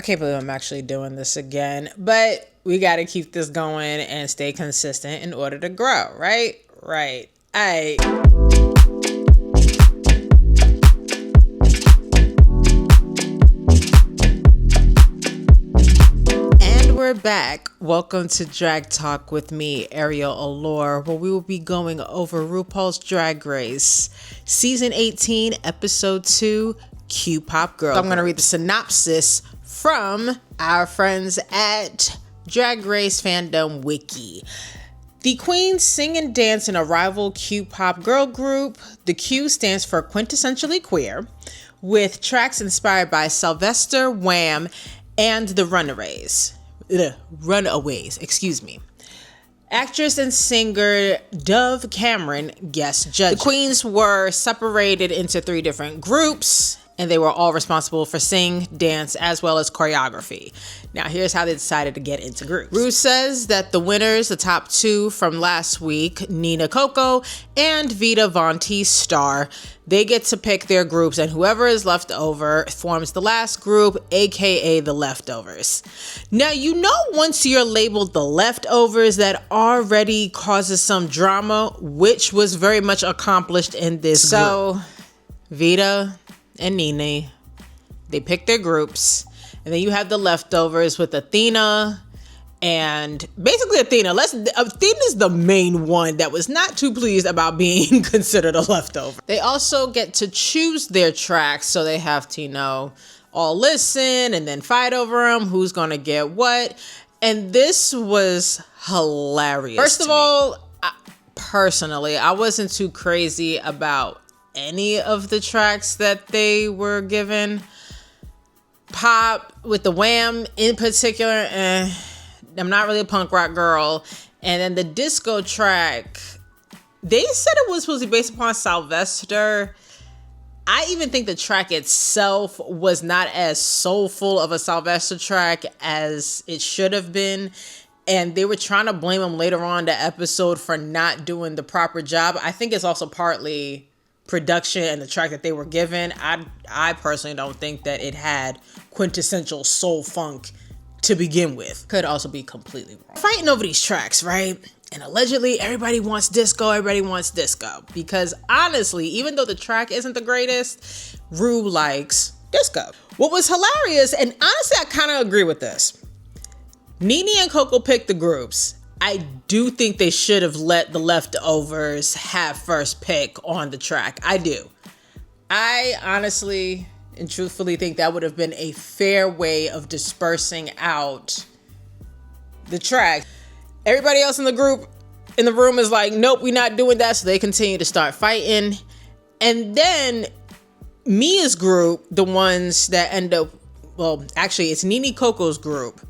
I can't believe I'm actually doing this again, but we got to keep this going and stay consistent in order to grow, right? Right. All right. And we're back. Welcome to Drag Talk with me, Ariel Allure, where we will be going over RuPaul's Drag Race, Season 18, Episode 2, Q-Pop Girl. So I'm going to read the synopsis from our friends at Drag Race Fandom Wiki. The queens sing and dance in a rival Q-Pop girl group. The Q stands for quintessentially queer, with tracks inspired by Sylvester, Wham, and the Runaways. Actress and singer Dove Cameron guest judge. The queens were separated into 3 different groups, and they were all responsible for sing, dance, as well as choreography. Now, here's how they decided to get into groups. Ru says that the winners, the top 2 from last week, Nina Coco and Vita Von T Star, they get to pick their groups, and whoever is left over forms the last group, aka the leftovers. Now, you know, once you're labeled the leftovers, that already causes some drama, which was very much accomplished in this group. So, Vita and Nene, they pick their groups, and then you have the leftovers with Athena, and basically Athena's the main one that was not too pleased about being considered a leftover. They also get to choose their tracks, so they have to, all listen and then fight over them, who's gonna get what, and this was hilarious. First of all, personally, I wasn't too crazy about any of the tracks that they were given. Pop with the Wham in particular, I'm not really a punk rock girl. And then the disco track, they said it was supposed to be based upon Sylvester. I even think the track itself was not as soulful of a Sylvester track as it should have been. And they were trying to blame him later on in the episode for not doing the proper job. I think it's also partly production and the track that they were given. I personally don't think that it had quintessential soul funk to begin with. Could also be completely wrong. Fighting over these tracks, right? And allegedly everybody wants disco, because honestly, even though the track isn't the greatest, Ru likes disco. What was hilarious, and honestly I kind of agree with this, Nene and Coco picked the groups. I do think they should have let the leftovers have first pick on the track. I do. I honestly and truthfully think that would have been a fair way of dispersing out the track. Everybody else in the group, in the room, is like, nope, we're not doing that. So they continue to start fighting. And then Mia's group, the ones that end up, well, actually it's Nene Coco's group.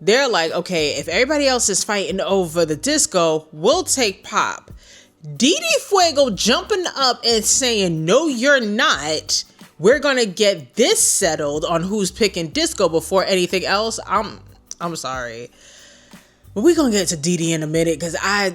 They're like, okay, if everybody else is fighting over the disco, we'll take Pop. Didi Fuego jumping up and saying, no, you're not. We're going to get this settled on who's picking disco before anything else. I'm sorry. But we're going to get to Didi in a minute because I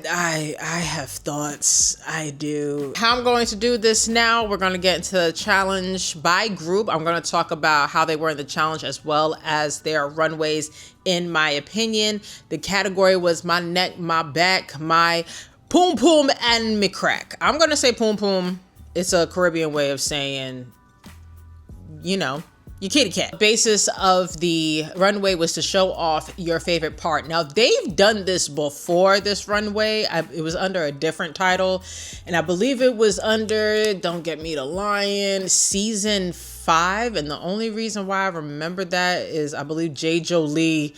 have thoughts. I do. How I'm going to do this now, we're going to get into the challenge by group. I'm going to talk about how they were in the challenge as well as their runways, in my opinion. The category was my neck, my back, my poom poom, and me crack. I'm going to say poom poom. It's a Caribbean way of saying, your kitty cat. The basis of the runway was to show off your favorite part. Now, they've done this before, this runway. It was under a different title, and I believe it was under, don't get me to lying, season 5. And the only reason why I remember that is I believe J. Jolie,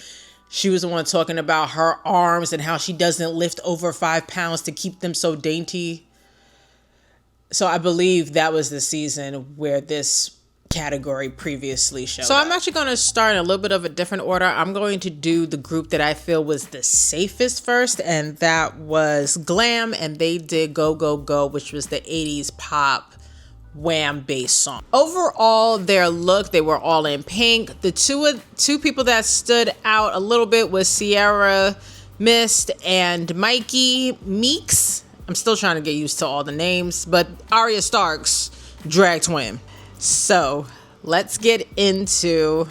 she was the one talking about her arms and how she doesn't lift over 5 pounds to keep them so dainty. So I believe that was the season where this category previously showed up. I'm actually going to start in a little bit of a different order. I'm going to do the group that I feel was the safest first, and that was Glam, and they did Go Go Go, which was the 80s pop Wham based song. Overall, their look, they were all in pink. The two people that stood out a little bit was Sierra Mist and Mikey Meeks. I'm still trying to get used to all the names, but Arya Stark's drag twin. So let's get into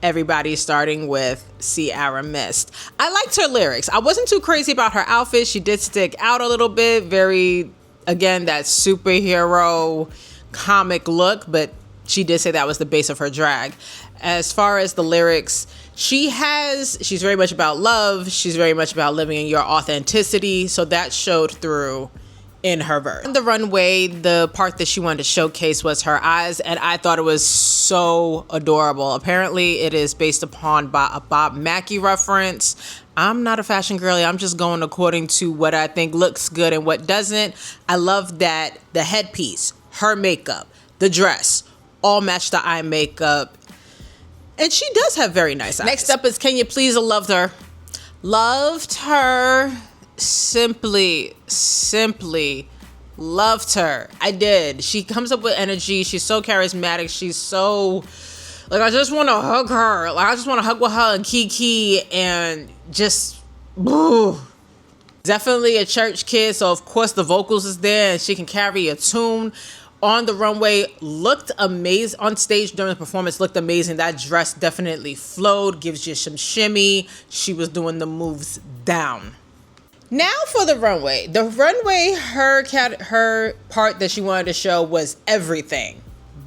everybody, starting with Ciara Mist. I liked her lyrics. I wasn't too crazy about her outfit. She did stick out a little bit. Very, again, that superhero comic look, but she did say that was the base of her drag. As far as the lyrics, she's very much about love. She's very much about living in your authenticity. So that showed through in her verse. On the runway, the part that she wanted to showcase was her eyes, and I thought it was so adorable. Apparently, it is based upon a Bob Mackie reference. I'm not a fashion girly. I'm just going according to what I think looks good and what doesn't. I love that the headpiece, her makeup, the dress, all match the eye makeup. And she does have very nice eyes. Next up is Can You Please? I loved her. Loved her. Simply loved her. I did. She comes up with energy. She's so charismatic. She's so, like, I just want to hug her. Like, I just want to hug with her and Kiki and just, boo. Definitely a church kid, so of course the vocals is there and she can carry a tune. On the runway, looked amazing. On stage during the performance, looked amazing. That dress definitely flowed, gives you some shimmy. She was doing the moves down. Now for the runway. The runway, her part that she wanted to show was everything.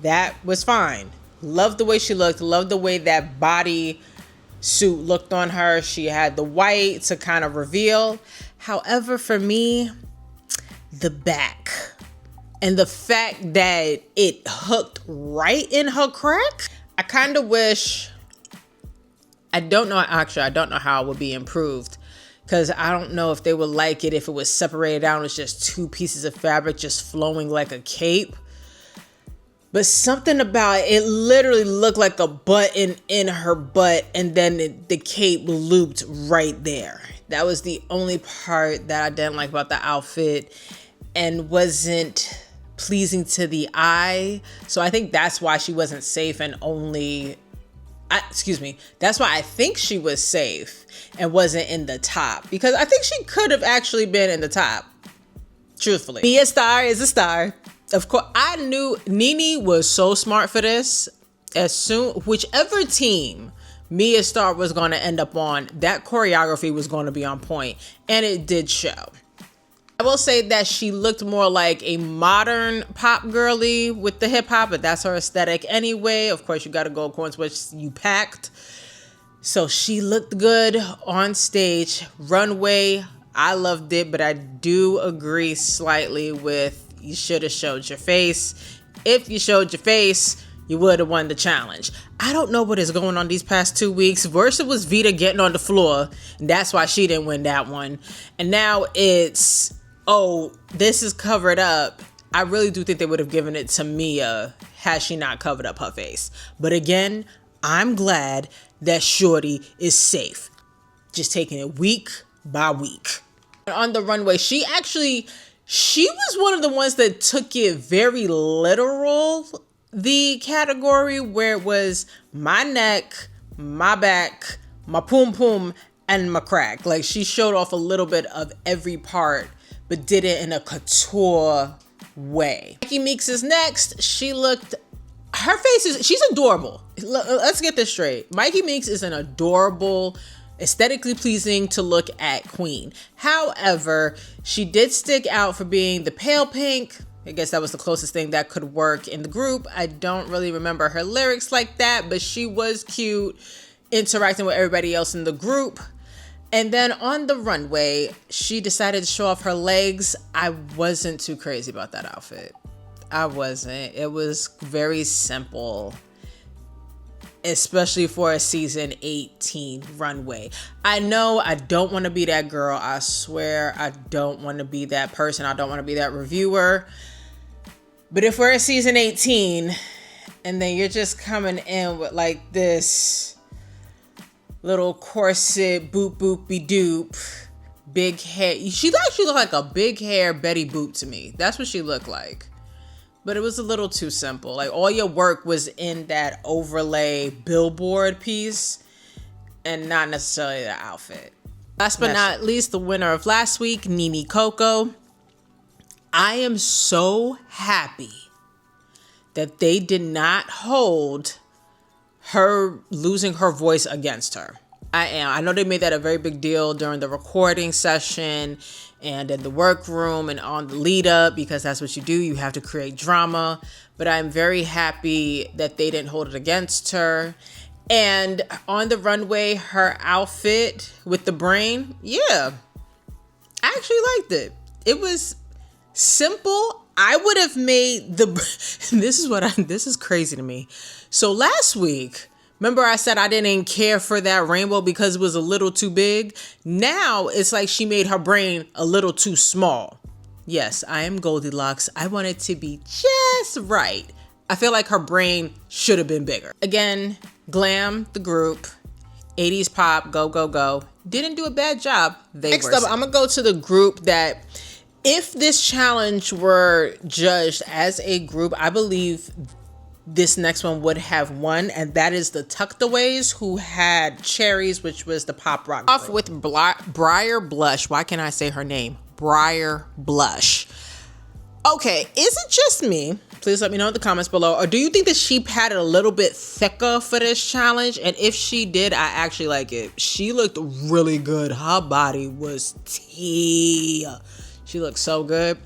That was fine. Loved the way she looked. Loved the way that body suit looked on her. She had the white to kind of reveal. However, for me, the back and the fact that it hooked right in her crack, I kind of wish, I don't know how it would be improved, because I don't know if they would like it if it was separated out. It was just two pieces of fabric just flowing like a cape. But something about it literally looked like a button in her butt, and then the cape looped right there. That was the only part that I didn't like about the outfit and wasn't pleasing to the eye. So I think that's why she wasn't safe and that's why I think she was safe and wasn't in the top, because I think she could have actually been in the top, truthfully. Be a star is a star. Of course, I knew Nene was so smart for this. Whichever team Mia Star was going to end up on, that choreography was going to be on point, and it did show. I will say that she looked more like a modern pop girly with the hip hop, but that's her aesthetic anyway. Of course, you got to go according to what you packed. So she looked good on stage. Runway, I loved it, but I do agree slightly with you should have showed your face. If you showed your face, you would have won the challenge. I don't know what is going on these past 2 weeks. Versa was Vita getting on the floor, and that's why she didn't win that one. And now it's, oh, this is covered up. I really do think they would have given it to Mia had she not covered up her face. But again, I'm glad that Shorty is safe. Just taking it week by week. On the runway, she was one of the ones that took it very literal. The category where it was my neck, my back, my poom poom, and my crack. Like, she showed off a little bit of every part, but did it in a couture way. Mikey Meeks is next. She's adorable. Let's get this straight. Mikey Meeks is an adorable, aesthetically pleasing to look at queen. However, she did stick out for being the pale pink. I guess that was the closest thing that could work in the group. I don't really remember her lyrics like that, but she was cute, interacting with everybody else in the group. And then on the runway, she decided to show off her legs. I wasn't too crazy about that outfit. I wasn't. It was very simple, especially for a season 18 runway. I know I don't want to be that girl. I swear I don't want to be that person. I don't want to be that reviewer. But if we're at season 18 and then you're just coming in with like this little corset, boop boopy doop, big hair. She actually looked like a big hair Betty Boop to me. That's what she looked like. But it was a little too simple. Like, all your work was in that overlay billboard piece and not necessarily the outfit. Last but not least, the winner of last week, Nene Coco. I am so happy that they did not hold her losing her voice against her. I know they made that a very big deal during the recording session and in the workroom and on the lead up, because that's what you do. You have to create drama. But I'm very happy that they didn't hold it against her. And on the runway, her outfit with the brain, yeah, I actually liked it. It was simple. I would have made this is crazy to me. So last week, remember I said I didn't care for that rainbow because it was a little too big? Now it's like she made her brain a little too small. Yes, I am Goldilocks. I want it to be just right. I feel like her brain should have been bigger. Again, Glam, the group, 80s pop, go, go, go. Didn't do a bad job. Next up, I'm going to go to the group that, if this challenge were judged as a group, I believe this next one would have won, and that is the Tucked-Aways, who had Cherries, which was the pop rock group. Off with Briar Blush. Why can't I say her name? Briar Blush. Okay, is it just me? Please let me know in the comments below. Or do you think that she padded a little bit thicker for this challenge? And if she did, I actually like it. She looked really good. Her body was tea. She looked so good.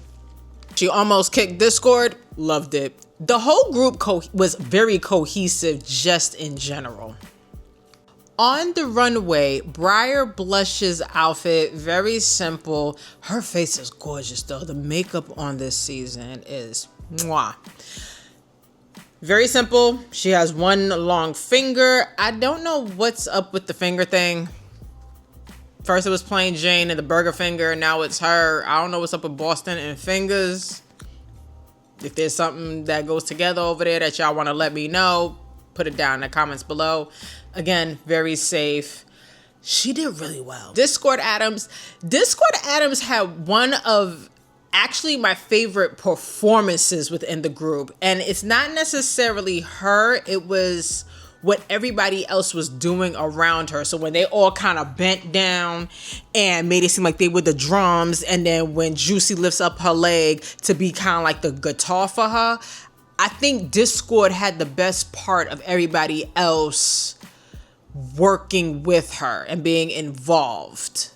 She almost kicked Discord. Loved it. The whole group was very cohesive just in general. On the runway, Briar Blush's outfit, very simple. Her face is gorgeous though. The makeup on this season is mwah. Very simple. She has one long finger. I don't know what's up with the finger thing. First it was plain Jane and the burger finger. Now it's her. I don't know what's up with Boston and fingers. If there's something that goes together over there that y'all want to let me know, put it down in the comments below. Again, very safe. She did really well. Discord Adams had one of actually my favorite performances within the group. And it's not necessarily her. It was what everybody else was doing around her. So when they all kind of bent down and made it seem like they were the drums, and then when Juicy lifts up her leg to be kind of like the guitar for her, I think Discord had the best part of everybody else working with her and being involved,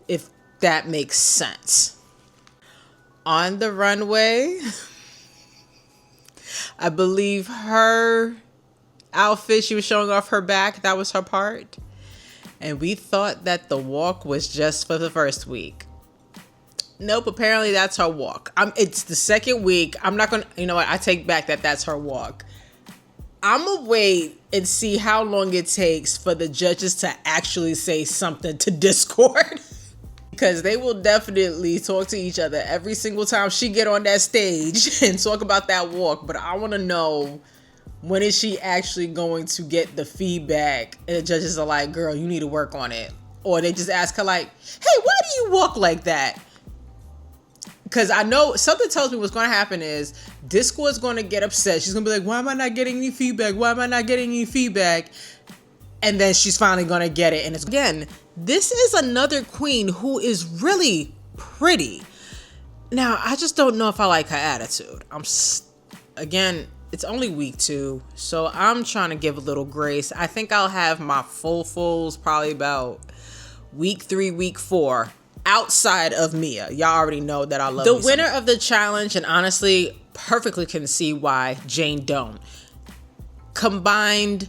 if that makes sense. On the runway, I believe her outfit, she was showing off her back. That was her part. And we thought that the walk was just for the first week. Nope, apparently that's her walk. It's the second week. I'm not going to, you know what? I take back that that's her walk. I'm going to wait and see how long it takes for the judges to actually say something to Discord. Because they will definitely talk to each other every single time she get on that stage and talk about that walk. But I want to know, when is she actually going to get the feedback? And the judges are like, girl, you need to work on it. Or they just ask her like, hey, why do you walk like that? Because I know something tells me what's going to happen is Discord's going to get upset. She's going to be like, why am I not getting any feedback? Why am I not getting any feedback? And then she's finally going to get it. And it's, again, this is another queen who is really pretty. Now, I just don't know if I like her attitude. Again, it's only week 2, so I'm trying to give a little grace. I think I'll have my fulls probably about week 3, week 4, outside of Mia. Y'all already know that I love the winner of the challenge, and honestly, perfectly can see why Jane don't. Combined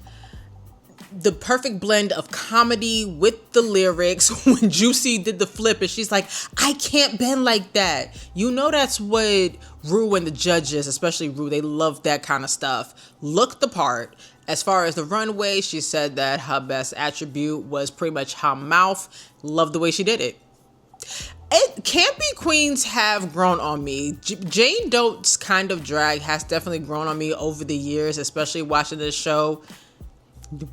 the perfect blend of comedy with the lyrics. When Juicy did the flip and she's like, I can't bend like that. You know that's what Rue and the judges, especially Rue, they love that kind of stuff. Looked the part. As far as the runway, she said that her best attribute was pretty much her mouth. Loved the way she did it. Campy queens have grown on me. Jane Doe's kind of drag has definitely grown on me over the years, especially watching this show.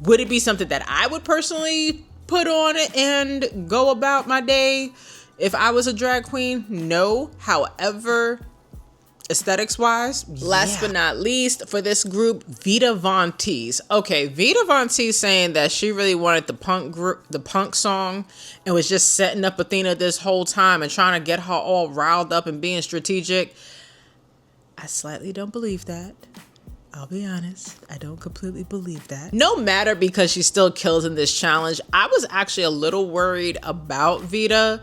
Would it be something that I would personally put on and go about my day if I was a drag queen? No. However, aesthetics wise, last but not least for this group, Vita Von Teese. Okay, Vita Von Teese saying that she really wanted the punk song and was just setting up Athena this whole time and trying to get her all riled up and being strategic. I slightly don't believe that. I'll be honest, I don't completely believe that. No matter, because she still kills in this challenge. I was actually a little worried about Vita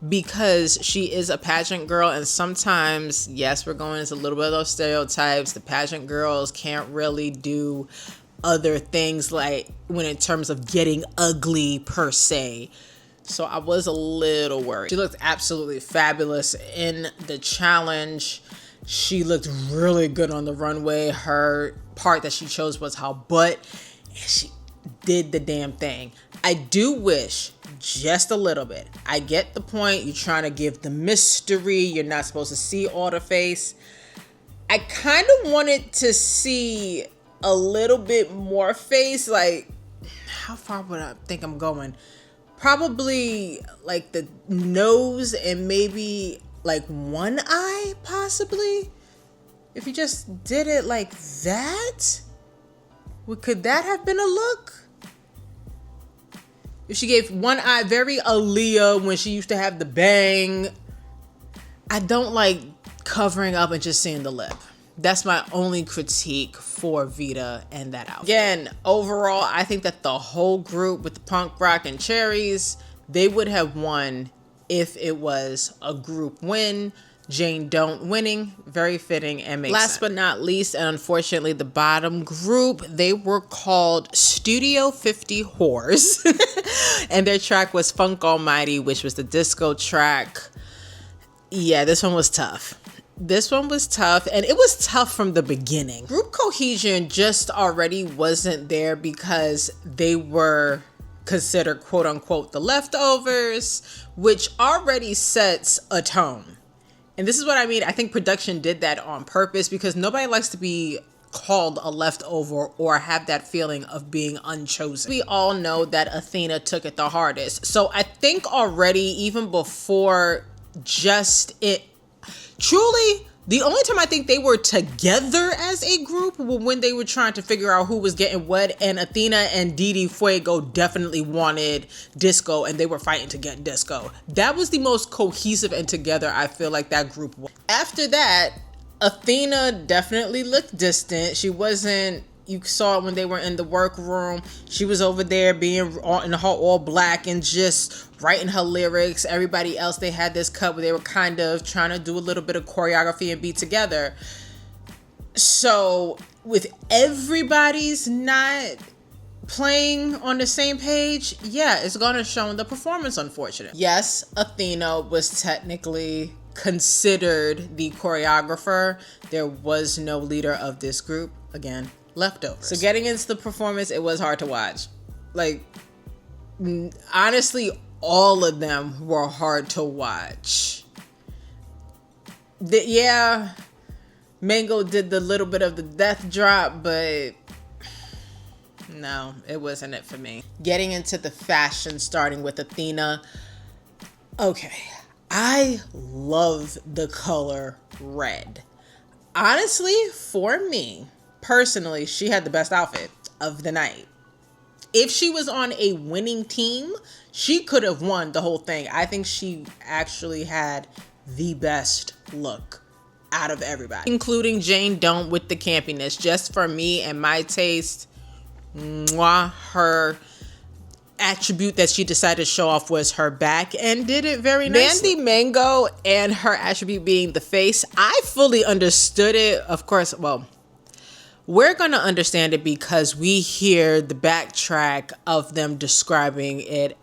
because she is a pageant girl, and sometimes, yes, we're going into a little bit of those stereotypes. The pageant girls can't really do other things like when in terms of getting ugly per se. So I was a little worried. She looked absolutely fabulous in the challenge. She looked really good on the runway. Her part that she chose was her butt, and she did the damn thing. I do wish just a little bit. I get the point. You're trying to give the mystery. You're not supposed to see all the face. I kind of wanted to see a little bit more face. Like, how far would I think I'm going? Probably like the nose and maybe like one eye, possibly. If you just did it like that, could that have been a look? If she gave one eye, very Aaliyah when she used to have the bang. I don't like covering up and just seeing the lip. That's my only critique for Vita and that outfit. Again, overall, I think that the whole group with the punk rock and cherries, they would have won if it was a group win. Jane Don't winning, very fitting and makes sense. Last but not least, and unfortunately the bottom group, they were called Studio 50 Whores. And their track was Funk Almighty, which was the disco track. Yeah, this one was tough. This one was tough, and it was tough from the beginning. Group cohesion just already wasn't there because they were considered quote unquote the leftovers, which already sets a tone. And this is what I mean. I think production did that on purpose because nobody likes to be called a leftover or have that feeling of being unchosen. We all know that Athena took it the hardest. So I think already, even before just it, truly, the only time I think they were together as a group was when they were trying to figure out who was getting what, and Athena and Didi Fuego definitely wanted disco and they were fighting to get disco. That was the most cohesive and together I feel like that group was. After that, Athena definitely looked distant. She wasn't, you saw it when they were in the workroom. She was over there being in her all black and just writing her lyrics. Everybody else, they had this cut where they were kind of trying to do a little bit of choreography and be together. So with everybody's not playing on the same page, yeah, it's gonna show in the performance, unfortunately. Yes, Athena was technically considered the choreographer. There was no leader of this group. Again, leftovers. So getting into the performance, it was hard to watch. Like, honestly, all of them were hard to watch. Yeah, Mango did the little bit of the death drop, but no, it wasn't it for me. Getting into the fashion, starting with Athena. Okay, I love the color red. Honestly, for me, personally, she had the best outfit of the night. If she was on a winning team, she could have won the whole thing. I think she actually had the best look out of everybody, including Jane Don't with the campiness. Just for me and my taste, her attribute that she decided to show off was her back and did it very nicely. Mandy Mango and her attribute being the face, I fully understood it. Of course, well, we're going to understand it because we hear the backtrack of them describing it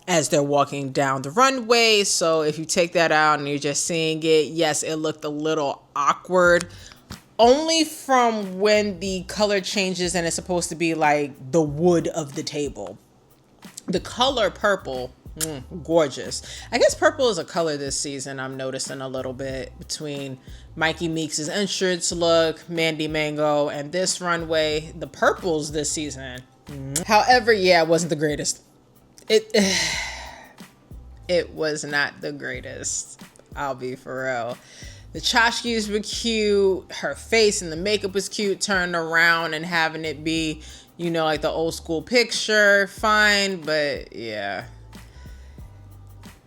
as they're walking down the runway. So if you take that out and you're just seeing it, yes, it looked a little awkward. Only from when the color changes and it's supposed to be like the wood of the table. The color purple, gorgeous. I guess purple is a color this season I'm noticing a little bit between Mikey Meeks' entrance look, Mandy Mango, and this runway. The purples this season. However, yeah, it wasn't the greatest. It was not the greatest. I'll be for real. The tchotchkes were cute. Her face and the makeup was cute. Turning around and having it be, you know, like the old school picture. Fine, but yeah.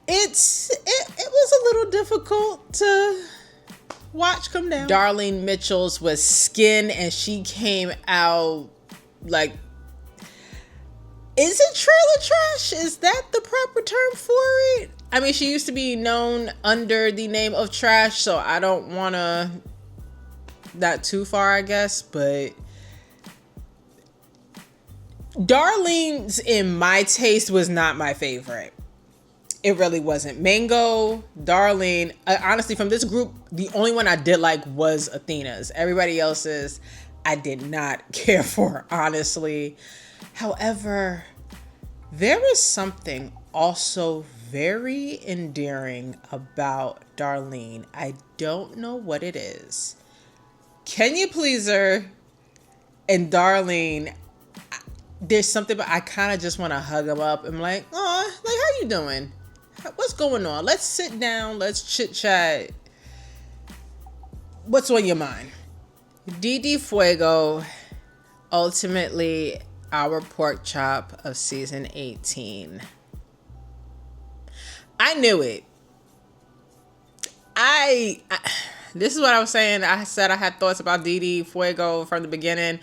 It was a little difficult to Watch, come down. Darlene Mitchell's was skin, and she came out like, is it trailer trash? Is that the proper term for it? I mean, she used to be known under the name of Trash, so I don't want to, not too far, I guess, but Darlene's, in my taste, was not my favorite. It really wasn't. Mango, Darlene, honestly, from this group, the only one I did like was Athena's. Everybody else's, I did not care for, honestly. However, there is something also very endearing about Darlene. I don't know what it is. Kenya Pleaser and Darlene, there's something, but I kind of just want to hug them up. I'm like, oh, like, how you doing? What's going on? Let's sit down. Let's chit chat. What's on your mind? Didi Fuego, ultimately our pork chop of season 18. I knew it. This is what I was saying. I said I had thoughts about Didi Fuego from the beginning.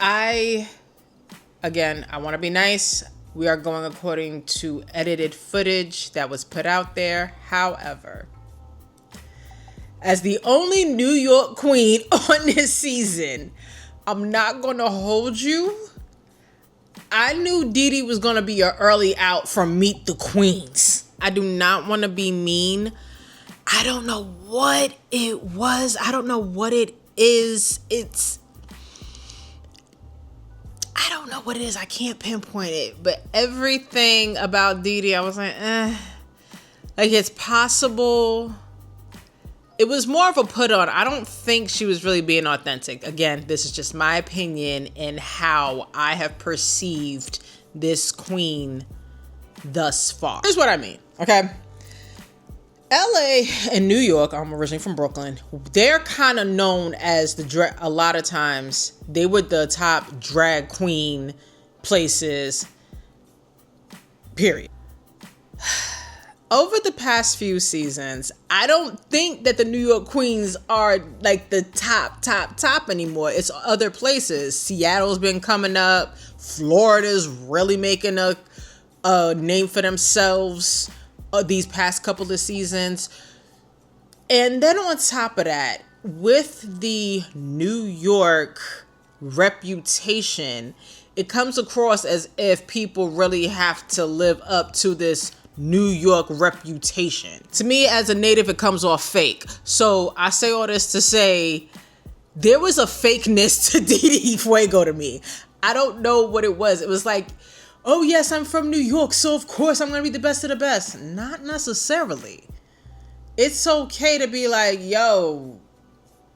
Again, I want to be nice. We are going according to edited footage that was put out there. However, as the only New York queen on this season, I'm not going to hold you. I knew Didi was going to be an early out from Meet the Queens. I do not want to be mean. I don't know what it was. I don't know what it is. I don't know what it is. I can't pinpoint it. But everything about Didi, I was like, Like, it's possible. It was more of a put on. I don't think she was really being authentic. Again, this is just my opinion and how I have perceived this queen thus far. Here's what I mean, okay? LA and New York, I'm originally from Brooklyn, they're kind of known as a lot of times, they were the top drag queen places, period. Over the past few seasons, I don't think that the New York queens are like the top anymore. It's other places. Seattle's been coming up. Florida's really making a name for themselves these past couple of seasons. And then on top of that, with the New York reputation, it comes across as if people really have to live up to this New York reputation. To me, as a native, it comes off fake. So I say all this to say there was a fakeness to Didi Fuego to me. I don't know what it was. It was like, oh yes, I'm from New York, so of course I'm gonna be the best of the best. Not necessarily. It's okay to be like, yo,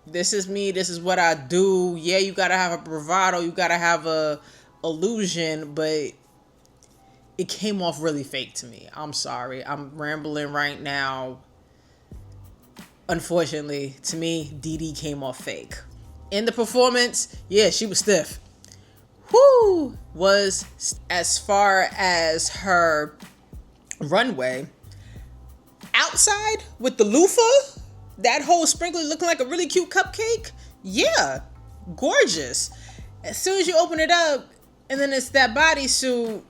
this is me, this is what I do. Yeah, you gotta have a bravado, you gotta have a illusion, but it came off really fake to me. I'm sorry. I'm rambling right now. Unfortunately, to me, Didi came off fake. In the performance, yeah, she was stiff. Whoo! Was as far as her runway. Outside with the loofah, that whole sprinkler looking like a really cute cupcake. Yeah, gorgeous. As soon as you open it up, and then it's that bodysuit,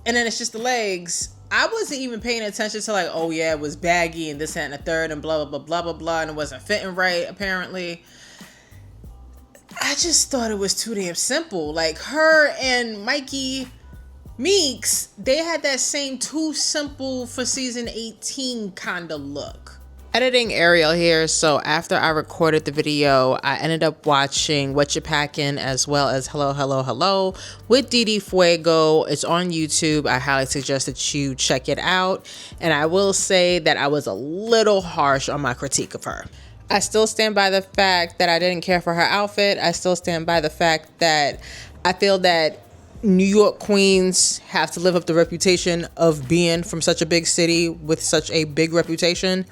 and then it's just the legs. I wasn't even paying attention to like, oh yeah, it was baggy and this, that, and the third and blah, blah, blah, blah, blah, blah. And it wasn't fitting right, apparently. I just thought it was too damn simple. Like her and Mikey Meeks, they had that same too simple for season 18 kind of look. Editing Ariel here. So after I recorded the video, I ended up watching What You Packin' as well as Hello, Hello, Hello with Didi Fuego. It's on YouTube. I highly suggest that you check it out. And I will say that I was a little harsh on my critique of her. I still stand by the fact that I didn't care for her outfit. I still stand by the fact that I feel that New York queens have to live up the reputation of being from such a big city with such a big reputation.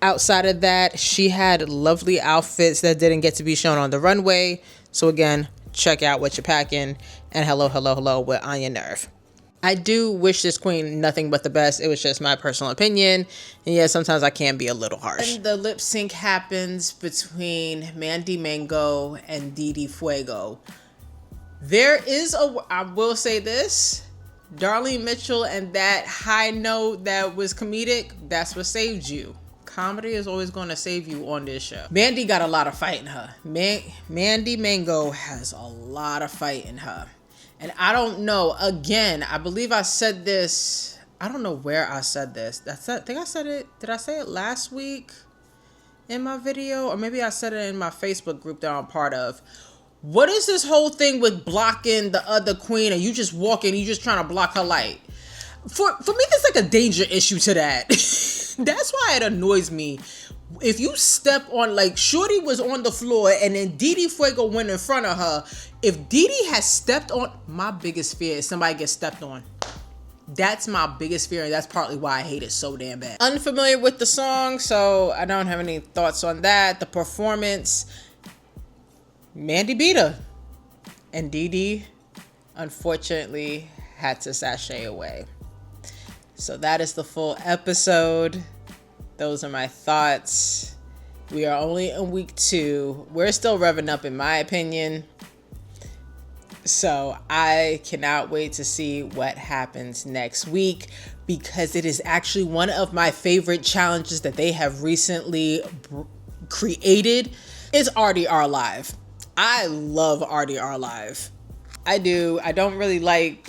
Outside of that, she had lovely outfits that didn't get to be shown on the runway. So again, check out What You Packin' and Hello, Hello, Hello with Anya Nerve. I do wish this queen nothing but the best. It was just my personal opinion. And yeah, sometimes I can be a little harsh. And the lip sync happens between Mandy Mango and Didi Fuego. There is I will say this, Darlene Mitchell and that high note that was comedic, that's what saved you. Comedy is always going to save you on this show. Mandy got a lot of fight in her. Mandy Mango has a lot of fight in her. And I don't know, again, I believe I said this, I don't know where I said this. I think I said it, did I say it last week in my video? Or maybe I said it in my Facebook group that I'm part of. What is this whole thing with blocking the other queen and you just walking, you just trying to block her light? For me, there's like a danger issue to that. That's why it annoys me. If you step on, like, Shorty was on the floor and then Didi Fuego went in front of her. If Didi has stepped on, my biggest fear is somebody gets stepped on. That's my biggest fear, and that's partly why I hate it so damn bad. Unfamiliar with the song, so I don't have any thoughts on that. The performance, Mandy beat her. And Didi, unfortunately, had to sashay away. So that is the full episode. Those are my thoughts. We are only in week 2. We're still revving up in my opinion. So I cannot wait to see what happens next week because it is actually one of my favorite challenges that they have recently created. It's RDR Live. I love RDR Live. I do. I don't really like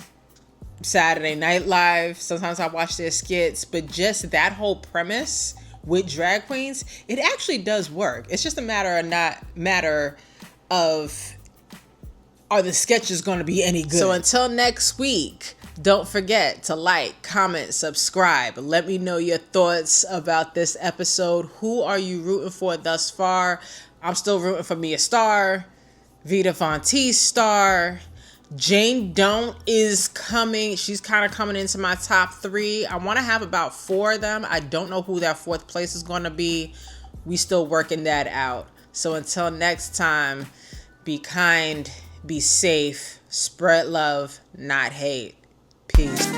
Saturday Night Live. Sometimes I watch their skits, but just that whole premise with drag queens, it actually does work. It's just a matter of are the sketches going to be any good? So until next week, don't forget to like, comment, subscribe. Let me know your thoughts about this episode. Who are you rooting for thus far? I'm still rooting for Mia Starr, Vita Fonte's Star. Jane Don't is coming. She's kind of coming into my top 3. I want to have about 4 of them. I don't know who that 4th place is going to be. We still working that out. So until next time, be kind, be safe, spread love, not hate. Peace.